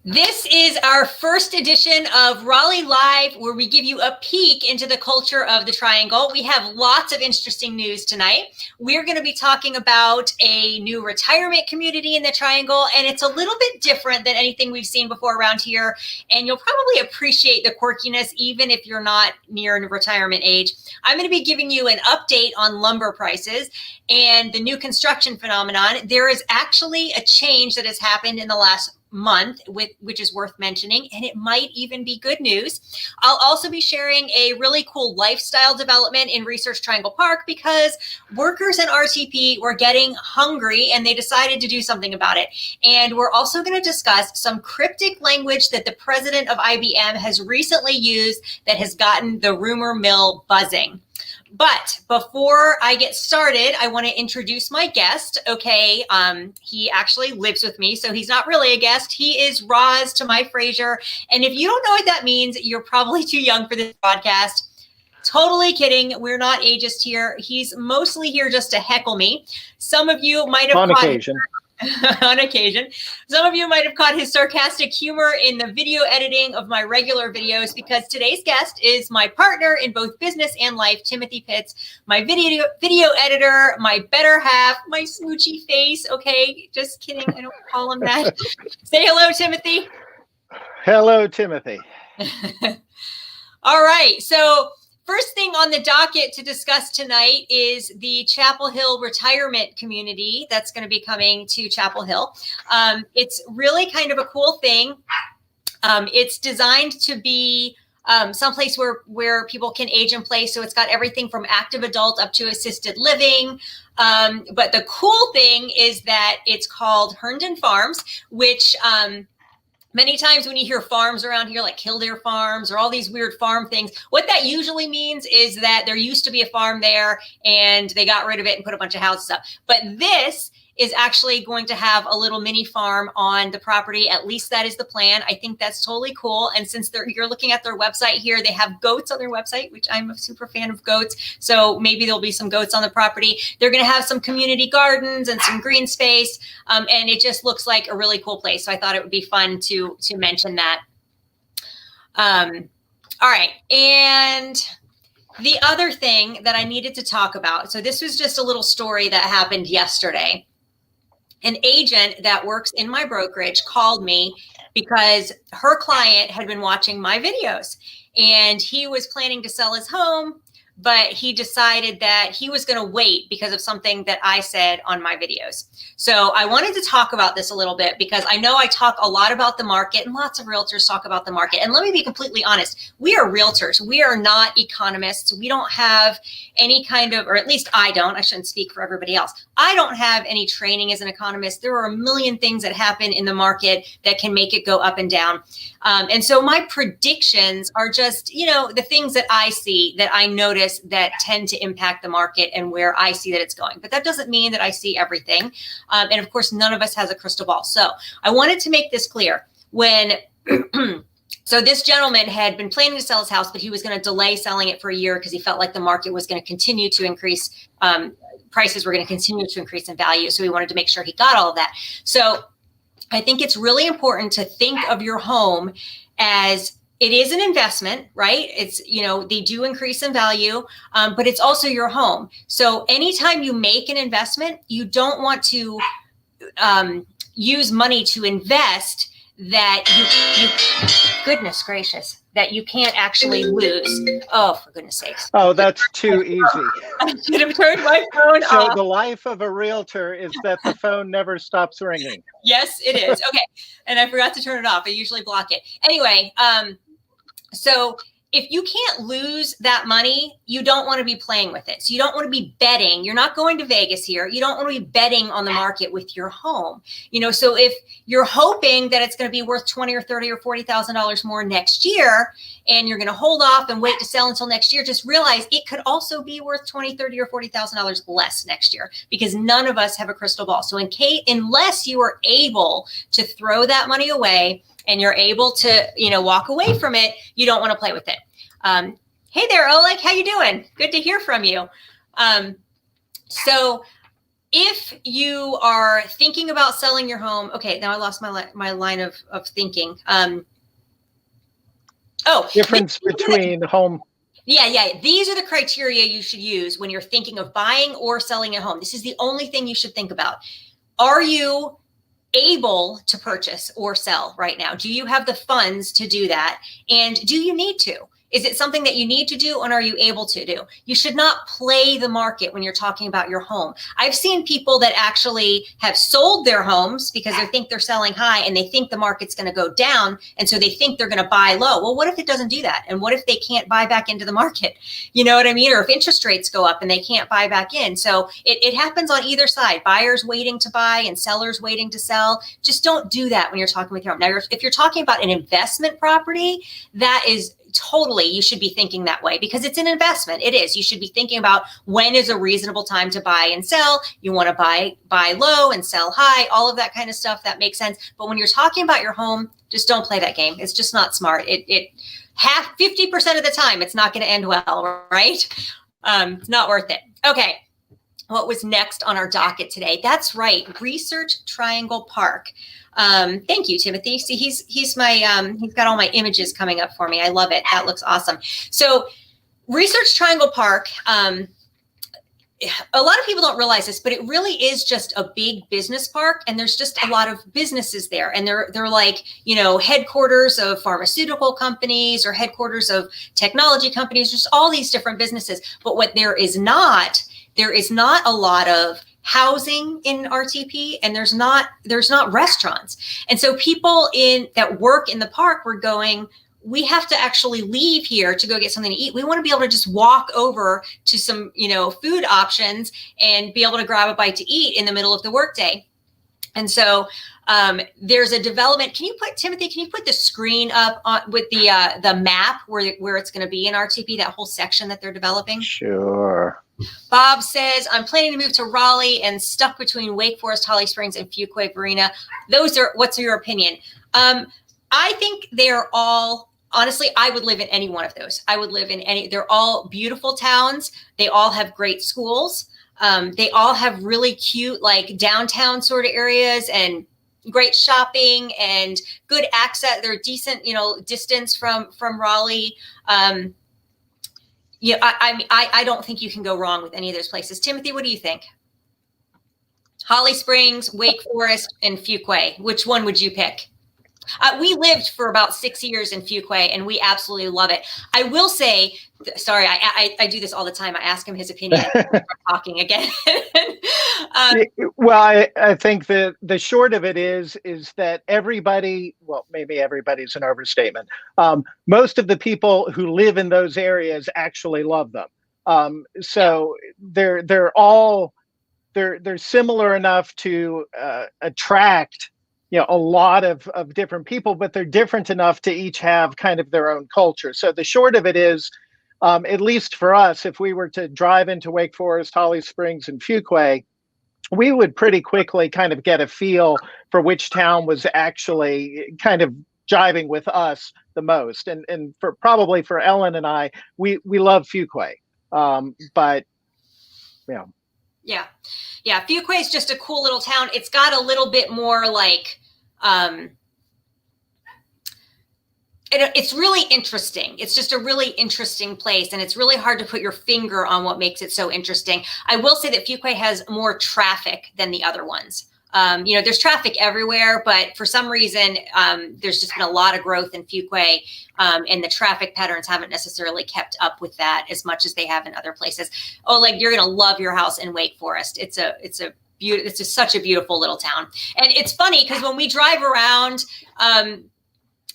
This is our first edition of Raleigh Live, where we give you a peek into the culture of the Triangle. We have lots of interesting news tonight. We're going to be talking about a new retirement community in the Triangle, and it's a little bit different than anything we've seen before around here. And you'll probably appreciate the quirkiness, even if you're not near retirement age. I'm going to be giving you an update on lumber prices and the new construction phenomenon. There is actually a change that has happened in the last month, which is worth mentioning, and it might even be good news. I'll also be sharing a really cool lifestyle development in Research Triangle Park because workers in RTP were getting hungry and they decided to do something about it. And we're also going to discuss some cryptic language that the president of IBM has recently used that has gotten the rumor mill buzzing. But before I get started, I want to introduce my guest. Okay, he actually lives with me, so he's not really a guest. He is Roz to my Fraser. And if you don't know what that means, you're probably too young for this podcast. Totally kidding. We're not ageist here. He's mostly here just to heckle me. Some of you might have on occasion. On occasion. Some of you might have caught his sarcastic humor in the video editing of my regular videos, because today's guest is my partner in both business and life, Timothy Pitts, my video editor, my better half, my smoochy face. Okay, just kidding. I don't call him that. Say hello, Timothy. Hello, Timothy. All right. So first thing on the docket to discuss tonight is the Chapel Hill retirement community that's going to be coming to Chapel Hill. It's really kind of a cool thing. It's designed to be someplace where people can age in place. So it's got everything from active adult up to assisted living. But the cool thing is that it's called Herndon Farms, which many times when you hear farms around here, like Kildare Farms or all these weird farm things, what that usually means is that there used to be a farm there and they got rid of it and put a bunch of houses up. But this is actually going to have a little mini farm on the property. At least that is the plan. I think that's totally cool. And since you're looking at their website here, they have goats on their website, which I'm a super fan of goats. So maybe there'll be some goats on the property. They're going to have some community gardens and some green space. And it just looks like a really cool place. So I thought it would be fun to mention that. All right. And the other thing that I needed to talk about. So this was just a little story that happened yesterday. An agent that works in my brokerage called me because her client had been watching my videos and he was planning to sell his home, but he decided that he was going to wait because of something that I said on my videos. So I wanted to talk about this a little bit because I know I talk a lot about the market and lots of realtors talk about the market. And let me be completely honest. We are realtors. We are not economists. We don't have any kind of, or at least I don't, I shouldn't speak for everybody else. I don't have any training as an economist. There are a million things that happen in the market that can make it go up and down. And so my predictions are just, the things that I see that I notice that tend to impact the market and where I see that it's going. But that doesn't mean that I see everything. And of course, none of us has a crystal ball. So I wanted to make this clear. So this gentleman had been planning to sell his house, but he was going to delay selling it for a year because he felt like the market was going to continue to increase. Prices were going to continue to increase in value. So he wanted to make sure he got all of that. So I think it's really important to think of your home as it is an investment, right? It's, they do increase in value, but it's also your home. So anytime you make an investment, you don't want to use money to invest that you goodness gracious, that you can't actually lose. Oh, for goodness sakes. Oh, that's too easy. I should have turned my phone off. So the life of a realtor is that the phone never stops ringing. Yes, it is. Okay. And I forgot to turn it off. I usually block it. Anyway, so if you can't lose that money, you don't want to be playing with it. So you don't want to be betting. You're not going to Vegas here. You don't want to be betting on the market with your home. So if you're hoping that it's going to be worth $20 or $30 or $40,000 more next year, and you're going to hold off and wait to sell until next year, just realize it could also be worth $20, $30 or $40,000 less next year, because none of us have a crystal ball. So unless you are able to throw that money away and you're able to, walk away from it, you don't want to play with it. Hey there, Oleg, how you doing? Good to hear from you. So if you are thinking about selling your home, okay, now I lost my line of thinking. Difference between home. Yeah. These are the criteria you should use when you're thinking of buying or selling a home. This is the only thing you should think about. Are you able to purchase or sell right now? Do you have the funds to do that? And do you need to? Is it something that you need to do, and are you able to do? You should not play the market when you're talking about your home. I've seen people that actually have sold their homes because they think they're selling high and they think the market's going to go down. And so they think they're going to buy low. Well, what if it doesn't do that? And what if they can't buy back into the market? You know what I mean? Or if interest rates go up and they can't buy back in. So it happens on either side. Buyers waiting to buy and sellers waiting to sell. Just don't do that when you're talking with your home. Now, if you're talking about an investment property, that is totally, you should be thinking that way because it's an investment. It is. You should be thinking about when is a reasonable time to buy and sell. You want to buy low and sell high, all of that kind of stuff. That makes sense. But when you're talking about your home, just don't play that game. It's just not smart. 50% of the time, it's not going to end well, right? It's not worth it. Okay. What was next on our docket today? That's right. Research Triangle Park. Thank you, Timothy. See, he's my, he's got all my images coming up for me. I love it. That looks awesome. So Research Triangle Park, a lot of people don't realize this, but it really is just a big business park. And there's just a lot of businesses there. And they're like, you know, headquarters of pharmaceutical companies or headquarters of technology companies, just all these different businesses. But what there is not a lot of housing in RTP, and there's not restaurants. And so people that work in the park were going, we have to actually leave here to go get something to eat. We want to be able to just walk over to some, you know, food options and be able to grab a bite to eat in the middle of the workday. And so there's a development. Timothy, can you put the screen up with the map where it's going to be in RTP, that whole section that they're developing? Sure. Bob says, I'm planning to move to Raleigh and stuck between Wake Forest, Holly Springs, and Fuquay Marina. What's your opinion? I think they're all, honestly, I would live in any one of those. They're all beautiful towns. They all have great schools. They all have really cute, like downtown sort of areas and great shopping and good access. They're decent, you know, distance from Raleigh. Yeah, I don't think you can go wrong with any of those places. Timothy, what do you think? Holly Springs, Wake Forest, and Fuquay. Which one would you pick? We lived for about 6 years in Fuquay, and we absolutely love it. I will say, sorry, I do this all the time. I ask him his opinion and we're talking again. Well, I think the short of it is that everybody, well, maybe everybody's an overstatement. Most of the people who live in those areas actually love them. So they're similar enough to attract, you know, a lot of different people, but they're different enough to each have kind of their own culture. So the short of it is, at least for us, if we were to drive into Wake Forest, Holly Springs, and Fuquay, we would pretty quickly kind of get a feel for which town was actually kind of jiving with us the most. And probably for Ellen and I, we love Fuquay, but you know. Yeah. Fuquay is just a cool little town. It's got a little bit more like, it's really interesting. It's just a really interesting place, and it's really hard to put your finger on what makes it so interesting. I will say that Fuquay has more traffic than the other ones. You know, there's traffic everywhere, but for some reason, there's just been a lot of growth in Fuquay, and the traffic patterns haven't necessarily kept up with that as much as they have in other places. Oh, like you're going to love your house in Wake Forest. It's just such a beautiful little town. And it's funny because when we drive around,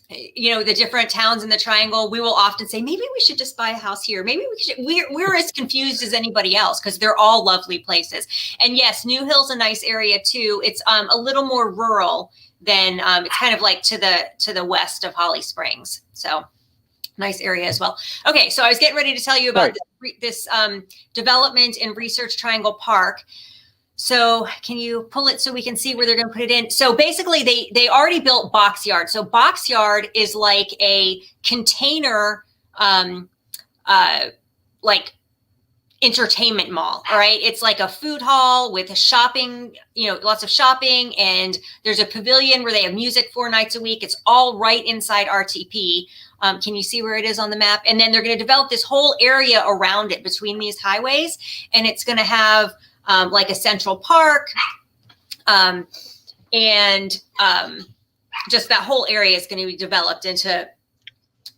you know, the different towns in the Triangle, we will often say, maybe we should just buy a house here. Maybe we should. We're as confused as anybody else because they're all lovely places. And yes, New Hill's a nice area too. It's a little more rural than it's kind of like to the west of Holly Springs. So nice area as well. Okay, so I was getting ready to tell you about this development in Research Triangle Park. So can you pull it so we can see where they're going to put it in? So basically they already built box yard. So box yard is like a container, like entertainment mall. All right. It's like a food hall with a shopping, lots of shopping. And there's a pavilion where they have music 4 nights a week. It's all right inside RTP. Can you see where it is on the map? And then they're going to develop this whole area around it between these highways. And it's going to have like a central park. Just that whole area is going to be developed into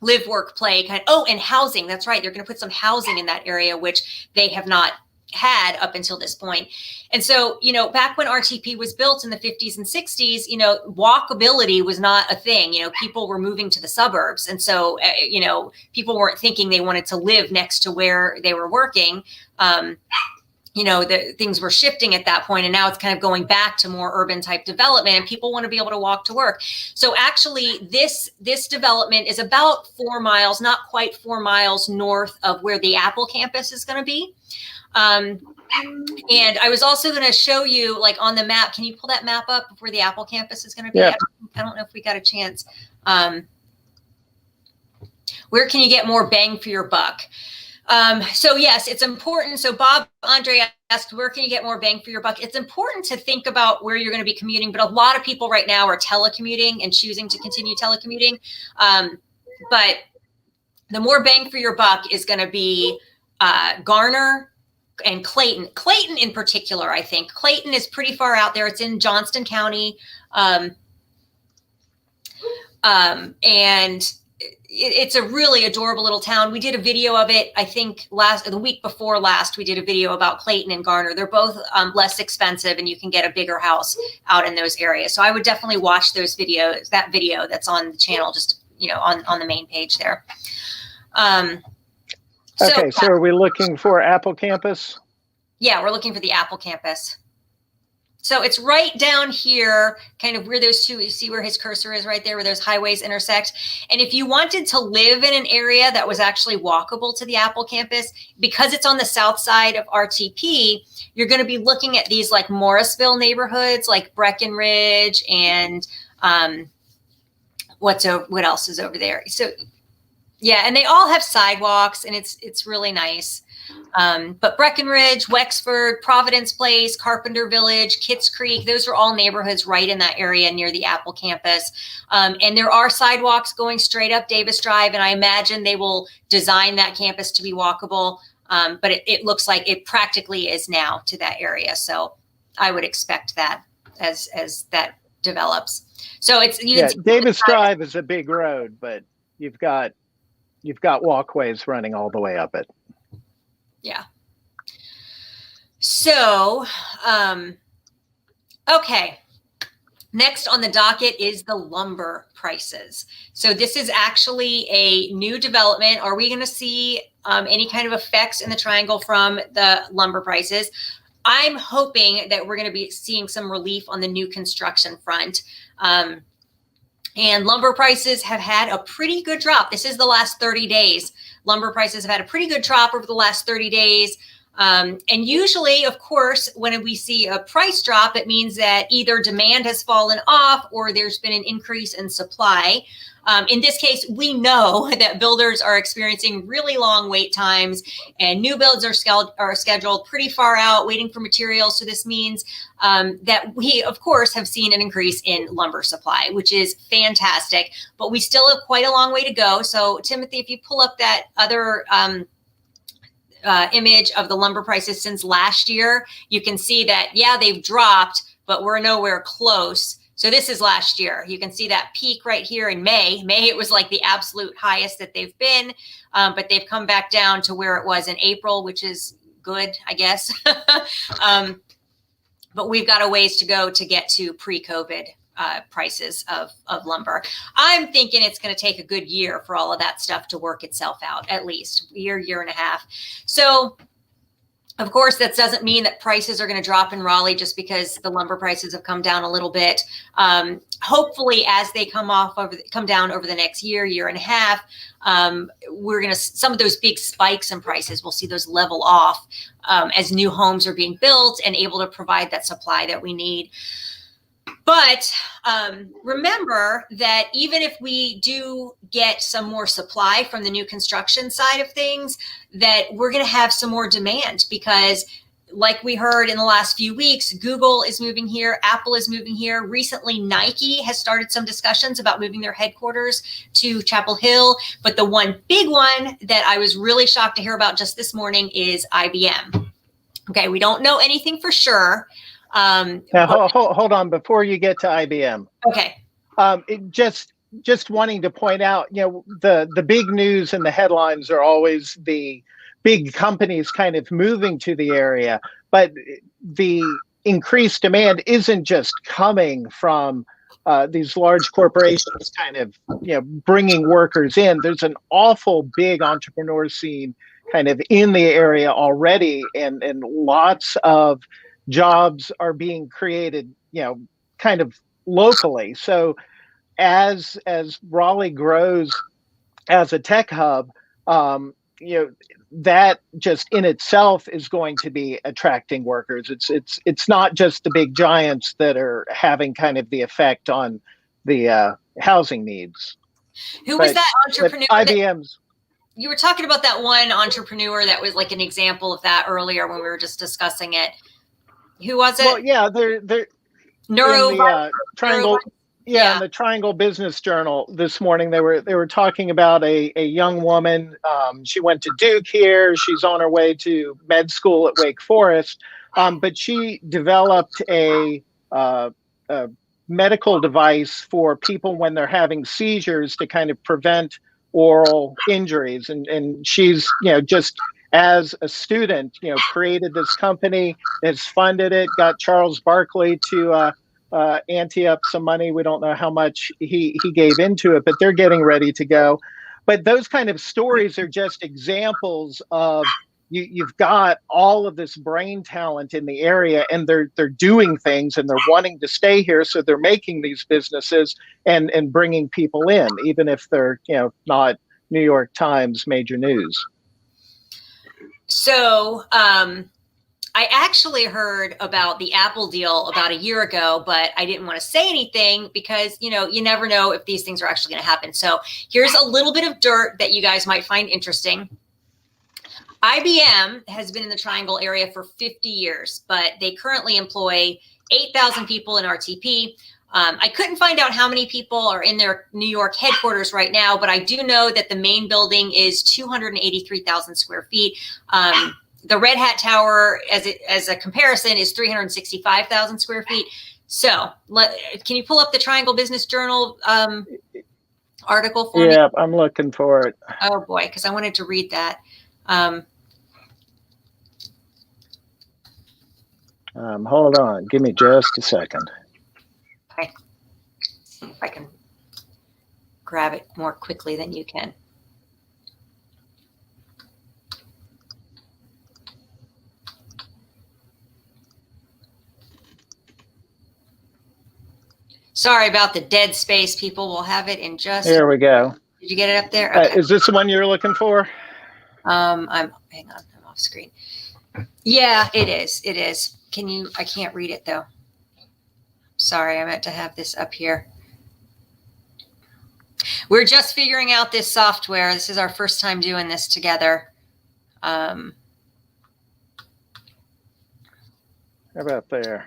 live, work, play kind of. Oh, and housing. That's right. They're going to put some housing in that area, which they have not had up until this point. And so, back when RTP was built in the 50s and 60s, walkability was not a thing. People were moving to the suburbs. And so, people weren't thinking they wanted to live next to where they were working. The things were shifting at that point, and now it's kind of going back to more urban type development, and people want to be able to walk to work. So actually this development is about 4 miles, not quite 4 miles north of where the Apple campus is going to be. And I was also going to show you, like, on the map. Can you pull that map up of where the Apple campus is going to be? Yeah. I don't know if we got a chance. Where can you get more bang for your buck? So yes, it's important. So Bob Andre asked, where can you get more bang for your buck? It's important to think about where you're going to be commuting, but a lot of people right now are telecommuting and choosing to continue telecommuting. But the more bang for your buck is going to be Garner and Clayton. Clayton in particular, I think. Clayton is pretty far out there. It's in Johnston County. And it's a really adorable little town. We did a video of it, I think the week before last, we did a video about Clayton and Garner. They're both less expensive, and you can get a bigger house out in those areas. So I would definitely watch those videos, that video that's on the channel, just, on the main page there. So are we looking for Apple campus? Yeah, we're looking for the Apple campus. So it's right down here, kind of where those two, you see where his cursor is right there, where those highways intersect. And if you wanted to live in an area that was actually walkable to the Apple campus, because it's on the south side of RTP, you're going to be looking at these like Morrisville neighborhoods, like Breckenridge, and what else is over there? So yeah, and they all have sidewalks, and it's really nice. But Breckenridge, Wexford, Providence Place, Carpenter Village, Kitts Creek, those are all neighborhoods right in that area near the Apple campus. And there are sidewalks going straight up Davis Drive, and I imagine they will design that campus to be walkable. But it looks like it practically is now to that area. So I would expect that as that develops. So Davis Drive is a big road, but you've got walkways running all the way up it. Yeah. So, okay. Next on the docket is the lumber prices. So this is actually a new development. Are we going to see any kind of effects in the triangle from the lumber prices? I'm hoping that we're going to be seeing some relief on the new construction front. And lumber prices have had a pretty good drop. This is the last 30 days. Lumber prices have had a pretty good drop over the last 30 days. And usually, of course, when we see a price drop, it means that either demand has fallen off or there's been an increase in supply. In this case, we know that builders are experiencing really long wait times, and new builds are scheduled pretty far out, waiting for materials. So this means that we, of course, have seen an increase in lumber supply, which is fantastic. But we still have quite a long way to go. So, Timothy, if you pull up that other image of the lumber prices since last year, you can see that, yeah, they've dropped, but we're nowhere close. So this is last year. You can see that peak right here in May. May, it was like the absolute highest that they've been, but they've come back down to where it was in April, which is good, I guess. But we've got a ways to go to get to pre-COVID prices of lumber. I'm thinking it's going to take a good year for all of that stuff to work itself out, at least a year and a half. So, of course, that doesn't mean that prices are going to drop in Raleigh just because the lumber prices have come down a little bit. Hopefully, as they come down over the next year and a half, we're going to, some of those big spikes in prices, we'll see those level off as new homes are being built and able to provide that supply that we need. But But remember that even if we do get some more supply from the new construction side of things, that we're going to have some more demand because like we heard in the last few weeks, Google is moving here, Apple is moving here. Recently, Nike has started some discussions about moving their headquarters to Chapel Hill. But the one big one that I was really shocked to hear about just this morning is IBM. Okay, we don't know anything for sure. Now, hold on before you get to IBM. Okay. Just wanting to point out, the big news and the headlines are always the big companies kind of moving to the area, but the increased demand isn't just coming from these large corporations kind of bringing workers in. There's an awful big entrepreneur scene kind of in the area already, and lots of jobs are being created kind of locally. So as Raleigh grows as a tech hub, that just in itself is going to be attracting workers. It's not just the big giants that are having kind of the effect on the housing needs. Who was that entrepreneur? IBM's. You were talking about that one entrepreneur that was like an example of that earlier when we were just discussing it. Who was it? Well, yeah, they're Triangle. Yeah, in the Triangle Business Journal this morning, they were talking about a young woman. She went to Duke here. She's on her way to med school at Wake Forest, but she developed a medical device for people when they're having seizures to kind of prevent oral injuries. And she's just as a student, created this company, has funded it, got Charles Barkley to ante up some money. We don't know how much he gave into it, but they're getting ready to go. But those kind of stories are just examples of you've got all of this brain talent in the area, and they're doing things and they're wanting to stay here, so they're making these businesses and bringing people in, even if they're not New York Times major news. So I actually heard about the Apple deal about a year ago, but I didn't want to say anything because, you never know if these things are actually going to happen. So here's a little bit of dirt that you guys might find interesting. IBM has been in the Triangle area for 50 years, but they currently employ 8,000 people in RTP. I couldn't find out how many people are in their New York headquarters right now, but I do know that the main building is 283,000 square feet. The Red Hat Tower, as a comparison, is 365,000 square feet. So can you pull up the Triangle Business Journal article for me? Yeah, I'm looking for it. Oh, boy, because I wanted to read that. Hold on. Give me just a second. Okay. See if I can grab it more quickly than you can. Sorry about the dead space, people. We'll have it in just. There we go. Did you get it up there? Okay. Is this the one you're looking for? Hang on, I'm off screen. Yeah, it is. It is. I can't read it though. Sorry, I meant to have this up here. We're just figuring out this software. This is our first time doing this together. How about there?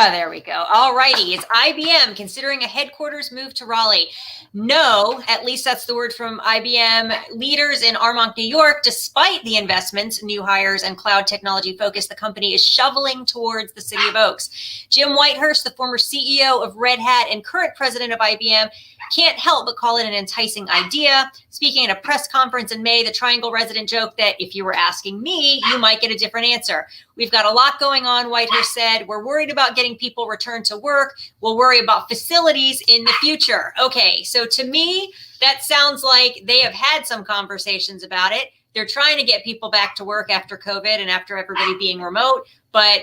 Oh, there we go. All righty. Is IBM considering a headquarters move to Raleigh? No, at least that's the word from IBM leaders in Armonk, New York. Despite the investments, new hires, and cloud technology focus, the company is shoveling towards the city of Oaks. Jim Whitehurst, the former CEO of Red Hat and current president of IBM, can't help but call it an enticing idea. Speaking at a press conference in May, the Triangle resident joked that if you were asking me, you might get a different answer. We've got a lot going on, Whitehurst said. We're worried about getting people returned to work. We'll worry about facilities in the future. Okay, so to me, that sounds like they have had some conversations about it. They're trying to get people back to work after COVID and after everybody being remote. But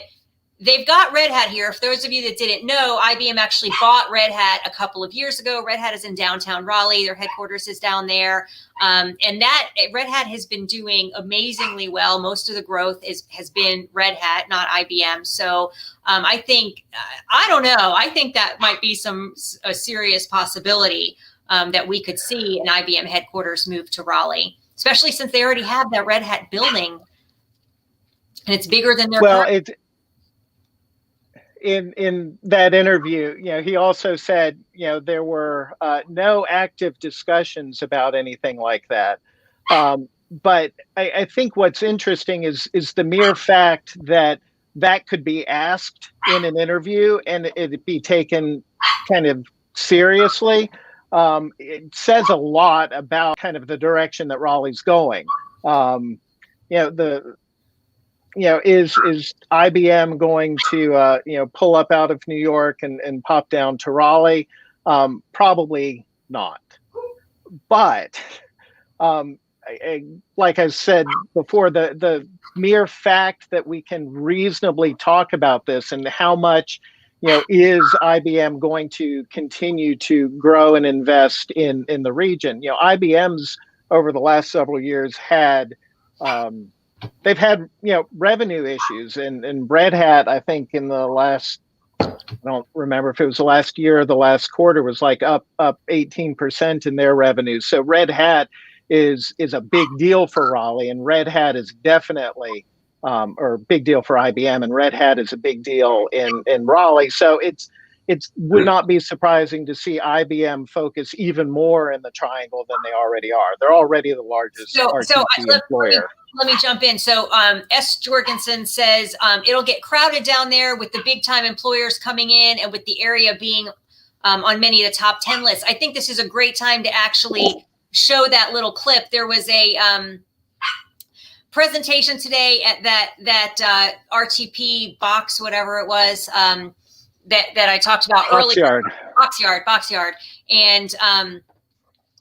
they've got Red Hat here. For those of you that didn't know, IBM actually bought Red Hat a couple of years ago. Red Hat is in downtown Raleigh. Their headquarters is down there. And that Red Hat has been doing amazingly well. Most of the growth has been Red Hat, not IBM. So I think, I don't know, I think that might be a serious possibility that we could see an IBM headquarters move to Raleigh, especially since they already have that Red Hat building. And it's bigger than their current. In that interview, he also said, there were no active discussions about anything like that. But I think what's interesting is the mere fact that could be asked in an interview and it be taken kind of seriously. It says a lot about kind of the direction that Raleigh's going. Is IBM going to pull up out of New York and pop down to Raleigh? Probably not. But like I said before, the mere fact that we can reasonably talk about this and how much is IBM going to continue to grow and invest in the region? IBM's over the last several years had they've had revenue issues, and Red Hat, I think in the last, I don't remember if it was the last year or the last quarter, was like up 18% in their revenue. So Red Hat is a big deal for Raleigh, and Red Hat is definitely or big deal for IBM, and Red Hat is a big deal in Raleigh. So it would not be surprising to see IBM focus even more in the triangle than they already are. They're already the largest RTP employer. Let me jump in. So S. Jorgensen says it'll get crowded down there with the big time employers coming in and with the area being on many of the top 10 lists. I think this is a great time to actually show that little clip. There was a presentation today at that RTP box, whatever it was, that I talked about earlier. Boxyard. And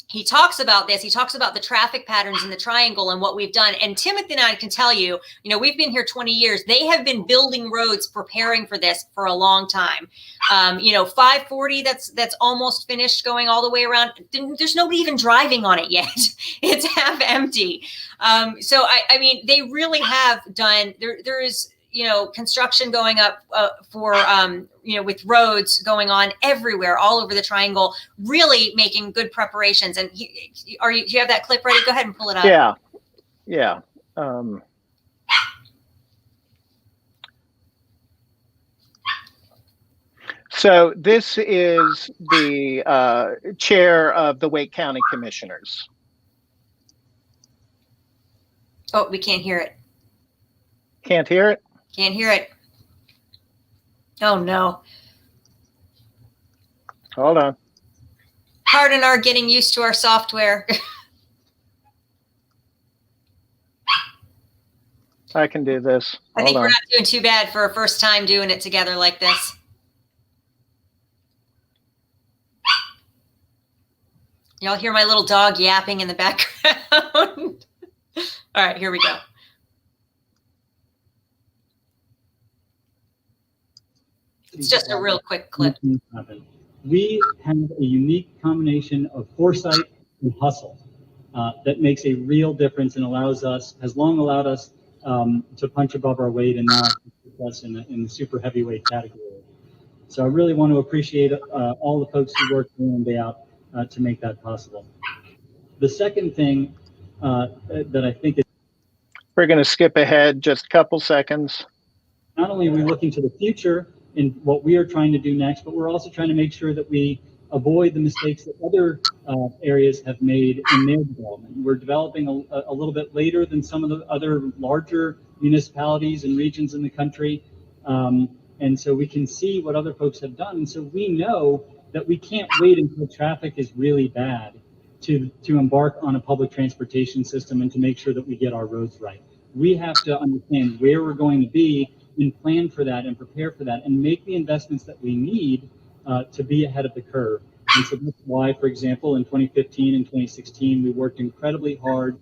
he talks about this. He talks about the traffic patterns in the triangle and what we've done. And Timothy and I can tell you, we've been here 20 years. They have been building roads, preparing for this for a long time. 540, that's almost finished going all the way around. There's nobody even driving on it yet. It's half empty. So I mean, they really have done, there is, construction going up for, with roads going on everywhere, all over the triangle, really making good preparations. And do you have that clip ready? Go ahead and pull it up. Yeah. So this is the chair of the Wake County Commissioners. Oh, we can't hear it. Can't hear it? Can't hear it. Oh, no. Hold on. Pardon our getting used to our software. I can do this. I think we're not doing too bad for a first time doing it together like this. Y'all hear my little dog yapping in the background? All right, here we go. It's just a real quick clip. We have a unique combination of foresight and hustle that makes a real difference and has long allowed us to punch above our weight and now put us in the super heavyweight category. So I really want to appreciate all the folks who work day in, day out to make that possible. The second thing that I think is... We're going to skip ahead just a couple seconds. Not only are we looking to the future in what we are trying to do next, but we're also trying to make sure that we avoid the mistakes that other areas have made in their development. We're developing a little bit later than some of the other larger municipalities and regions in the country. And so we can see what other folks have done. And so we know that we can't wait until traffic is really bad to embark on a public transportation system and to make sure that we get our roads right. We have to understand where we're going to be and plan for that and prepare for that and make the investments that we need to be ahead of the curve. And so that's why, for example, in 2015 and 2016, we worked incredibly hard,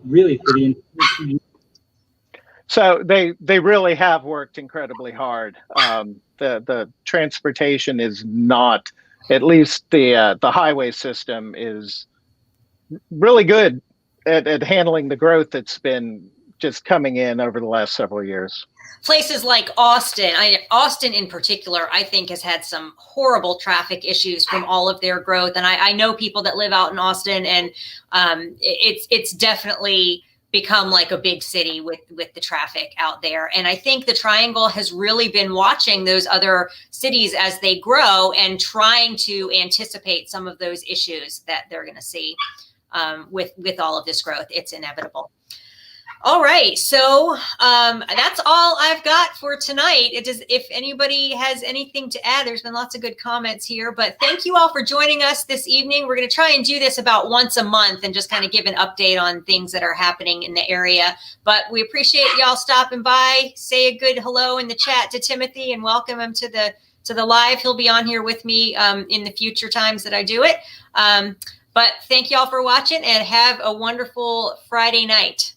really for the entire 2 years. So they really have worked incredibly hard. The transportation is not, at least the highway system is really good at handling the growth that's been just coming in over the last several years. Places like Austin, Austin in particular, I think has had some horrible traffic issues from all of their growth. And I know people that live out in Austin, and it's definitely become like a big city with the traffic out there. And I think the Triangle has really been watching those other cities as they grow and trying to anticipate some of those issues that they're going to see with all of this growth. It's inevitable. All right, so that's all I've got for tonight. If anybody has anything to add, there's been lots of good comments here, but thank you all for joining us this evening. We're going to try and do this about once a month and just kind of give an update on things that are happening in the area. But we appreciate y'all stopping by. Say a good hello in the chat to Timothy and welcome him to the live. He'll be on here with me in the future times that I do it. But thank y'all for watching and have a wonderful Friday night.